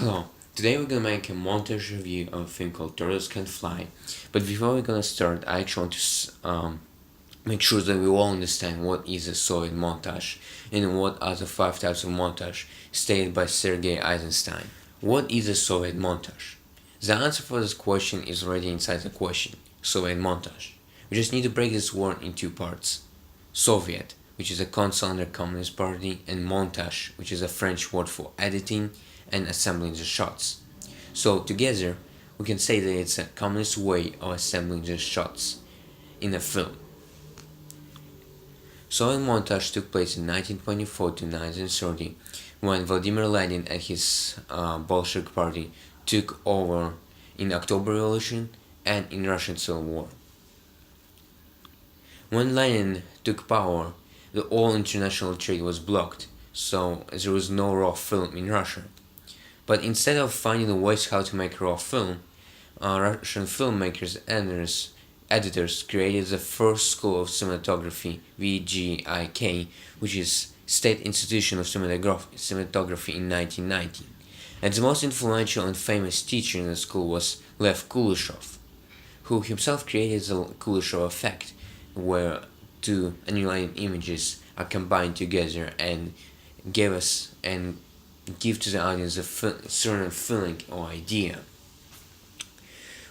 Hello, today we're gonna make a montage review of a film called Turtles Can Fly. But before we're gonna start, I actually want to make sure that we all understand what is a Soviet montage and what are the five types of montage stated by Sergei Eisenstein. What is a Soviet montage? The answer for this question is already inside the question, Soviet montage. We just need to break this word in two parts. Soviet, which is a console under Communist Party, and montage, which is a French word for editing and assembling the shots. So together, we can say that it's a communist way of assembling the shots in a film. Soviet montage took place in 1924 to 1930 when Vladimir Lenin and his Bolshevik party took over in October Revolution and in Russian Civil War. When Lenin took power, the all international trade was blocked, so there was no raw film in Russia. But instead of finding ways how to make raw film, Russian filmmakers and editors created the first school of cinematography, VGIK, which is State Institution of Cinematography in 1919. And the most influential and famous teacher in the school was Lev Kuleshov, who himself created the Kuleshov effect, where two annihilated images are combined together and give to the audience a certain feeling or idea.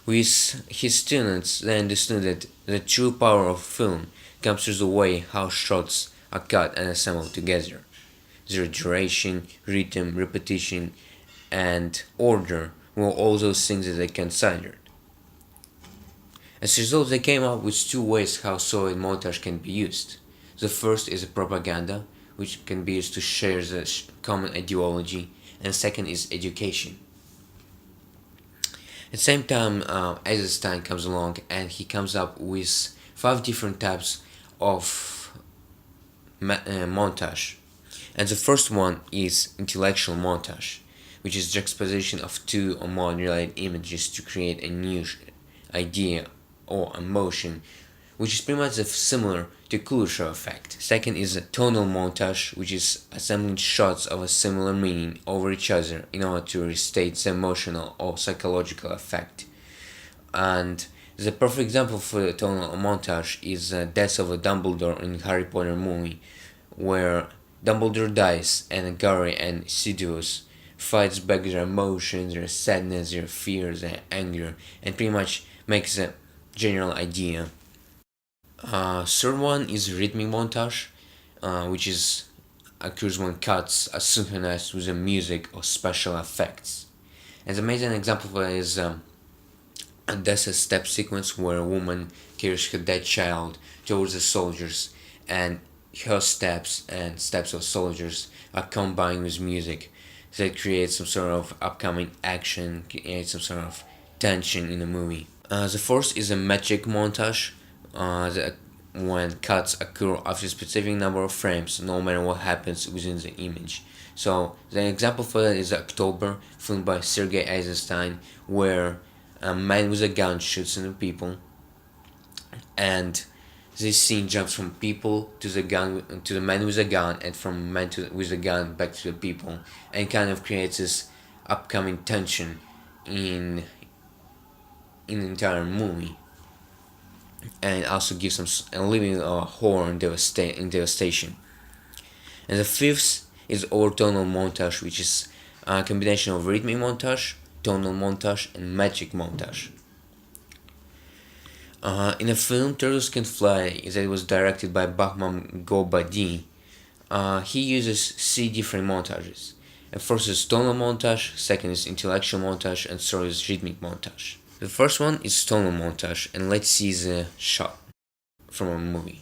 With his students, they understood that the true power of film comes through the way how shots are cut and assembled together. Their duration, rhythm, repetition, and order were all those things that they considered. As a result, they came up with two ways how Soviet montage can be used. The first is propaganda, which can be used to share the common ideology, and second is education. At the same time, Eisenstein comes along and he comes up with five different types of montage. And the first one is intellectual montage, which is juxtaposition of two or more related images to create a new idea or emotion, which is pretty much similar to Kuleshov effect. Second is a tonal montage, which is assembling shots of a similar meaning over each other in order to restate the emotional or psychological effect. And the perfect example for the tonal montage is the death of a Dumbledore in Harry Potter movie, where Dumbledore dies and Harry and Sidious fights back their emotions, their sadness, their fears, their anger, and pretty much makes a general idea. Third one is rhythmic montage, which occurs when cuts are synchronized with the music or special effects. And the amazing example for that is a death step sequence where a woman carries her dead child towards the soldiers, and her steps and steps of soldiers are combined with music that creates some sort of upcoming action, creates some sort of tension in the movie. The fourth is a metric montage, when cuts occur after a specific number of frames, no matter what happens within the image. So the example for that is October, filmed by Sergei Eisenstein, where a man with a gun shoots into people, and this scene jumps from people to the man with a gun, and from man with a gun back to the people, and kind of creates this upcoming tension in the entire movie, and also gives some a living horror and devastation. And the fifth is orthogonal montage, which is a combination of rhythmic montage, tonal montage, and magic montage. In the film Turtles Can Fly, that was directed by Bahman Gobadi, he uses three different montages. And first is tonal montage, second is intellectual montage, and third is rhythmic montage. The first one is tonal montage, and let's see the shot from a movie.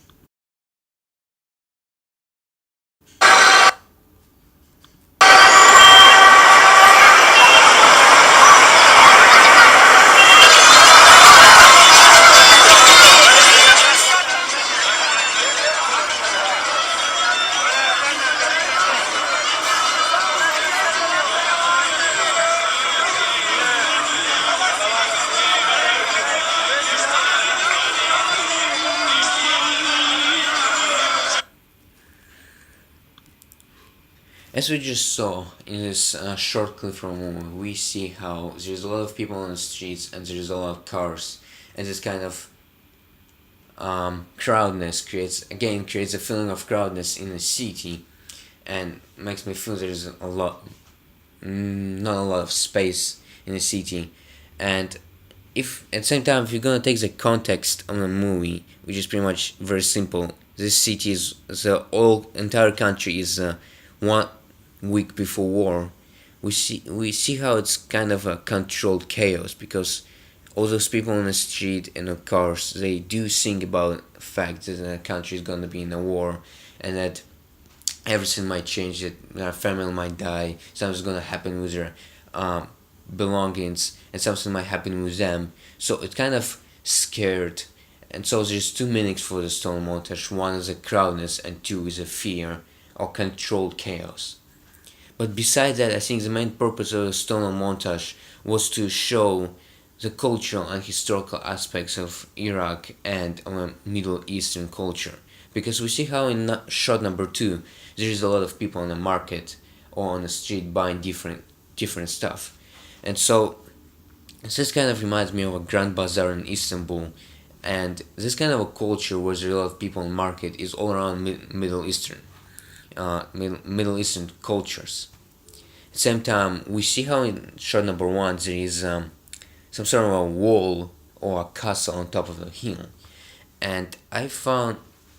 As we just saw in this short clip from a movie, we see how there's a lot of people on the streets and there's a lot of cars, and this kind of crowdness creates a feeling of crowdness in the city, and makes me feel there's a lot, not a lot of space in the city, and if at the same time if you're gonna take the context of the movie, which is pretty much very simple, this city is the whole entire country is 1 week before war. We see how it's kind of a controlled chaos because all those people on the street and the cars, they do think about the fact that the country is gonna be in a war, and that everything might change, that their family might die, something's gonna happen with their belongings, and something might happen with them. So it's kind of scared. And so there's two meanings for the stoner montage. One is a crowdness, and two is a fear or controlled chaos. But besides that, I think the main purpose of the stoner montage was to show the cultural and historical aspects of Iraq and of a Middle Eastern culture. Because we see how in shot number 2, there is a lot of people on the market or on the street buying different stuff. And so this kind of reminds me of a Grand Bazaar in Istanbul, and this kind of a culture where there are a lot of people in market is all around Middle Eastern cultures. At the same time, we see how in shot number 1 there is some sort of a wall or a castle on top of a hill, and I found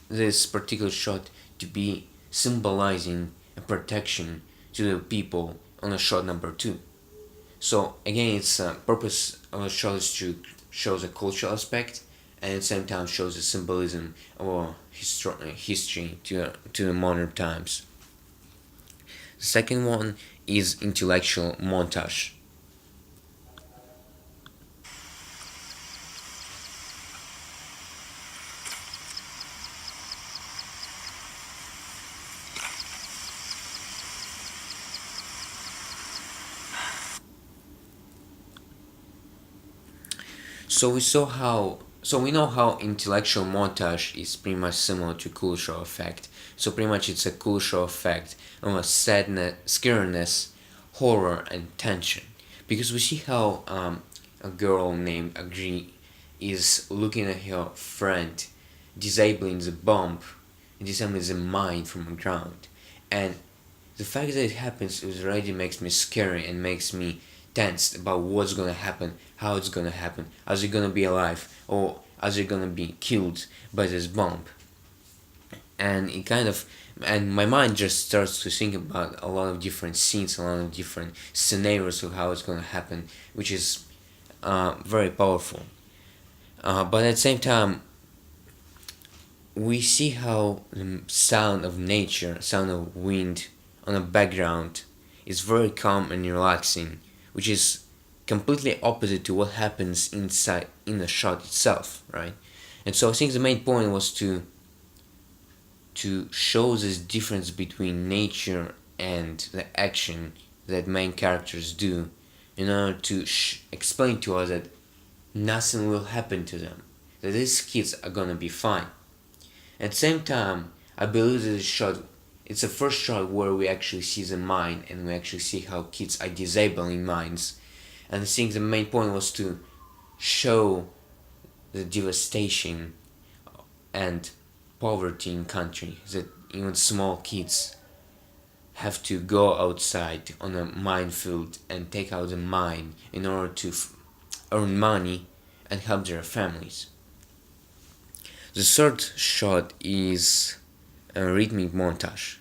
this particular shot to be symbolizing a protection to the people on a shot number 2. So again, its purpose of the shot is to show the cultural aspect, and at the same time shows the symbolism of history to the modern times. The second one is intellectual montage. So we know how intellectual montage is pretty much similar to cultural effect. So pretty much it's a cultural effect of a sadness, scariness, horror, and tension. Because we see how a girl named Agri is looking at her friend disabling the bomb, disabling the mine from the ground, and the fact that it happens it already makes me scary and makes me tensed about what's gonna happen, how it's gonna happen, is he gonna be alive or is he gonna be killed by this bomb? And it kind of, and my mind just starts to think about a lot of different scenes, a lot of different scenarios of how it's gonna happen, which is very powerful. But at the same time, we see how the sound of nature, sound of wind on the background is very calm and relaxing, which is completely opposite to what happens inside in the shot itself, right? And so I think the main point was to show this difference between nature and the action that main characters do in order to explain to us that nothing will happen to them, that these kids are gonna be fine. At the same time, I believe that it's the first shot where we actually see the mine and we actually see how kids are disabling mines. And I think the main point was to show the devastation and poverty in country, that even small kids have to go outside on a minefield and take out the mine in order to earn money and help their families. The third shot is a rhythmic montage.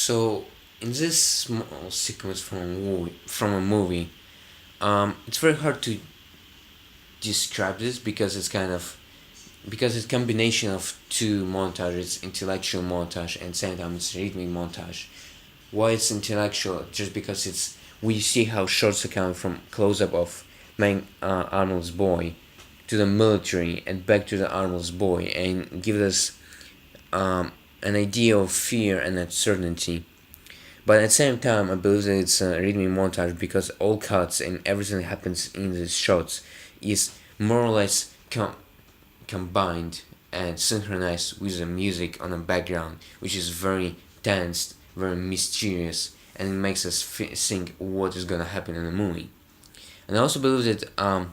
So in this small sequence from a movie, it's very hard to describe this because it's kind of because it's combination of two montages, intellectual montage and same time it's rhythmic montage. Why it's intellectual? Just because it's we see how shots are coming from close up of main Arnold's boy to the military and back to the Arnold's boy and give us an idea of fear and uncertainty. But at the same time, I believe that it's a rhythmic montage because all cuts and everything that happens in these shots is more or less combined and synchronized with the music on the background, which is very tense, very mysterious, and it makes us think what is gonna happen in the movie. And I also believe that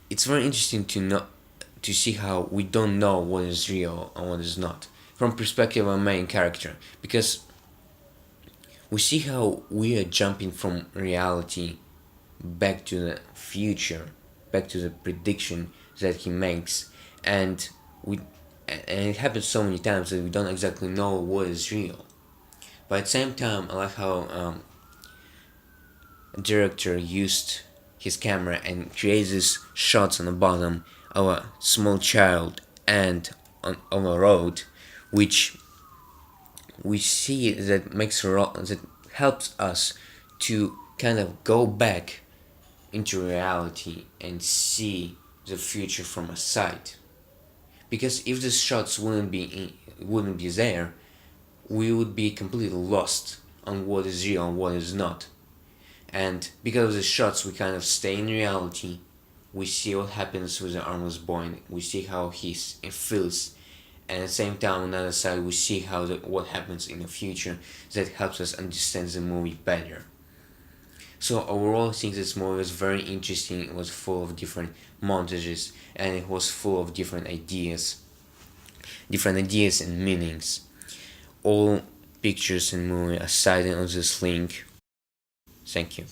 it's very interesting to see how we don't know what is real and what is not from perspective of a main character, because we see how we are jumping from reality back to the future, back to the prediction that he makes, and we and it happens so many times that we don't exactly know what is real. But at the same time, I like how a director used his camera and creates these shots on the bottom of a small child and on a road, which we see that that helps us to kind of go back into reality and see the future from a side. Because if the shots wouldn't be there, we would be completely lost on what is real and what is not. And because of the shots, we kind of stay in reality. We see what happens with the Armor's boy. We see how he feels, and at the same time, on the other side, we see what happens in the future that helps us understand the movie better. So overall, I think this movie was very interesting. It was full of different montages, and it was full of different ideas and meanings. All pictures and movie are cited on this link. Thank you.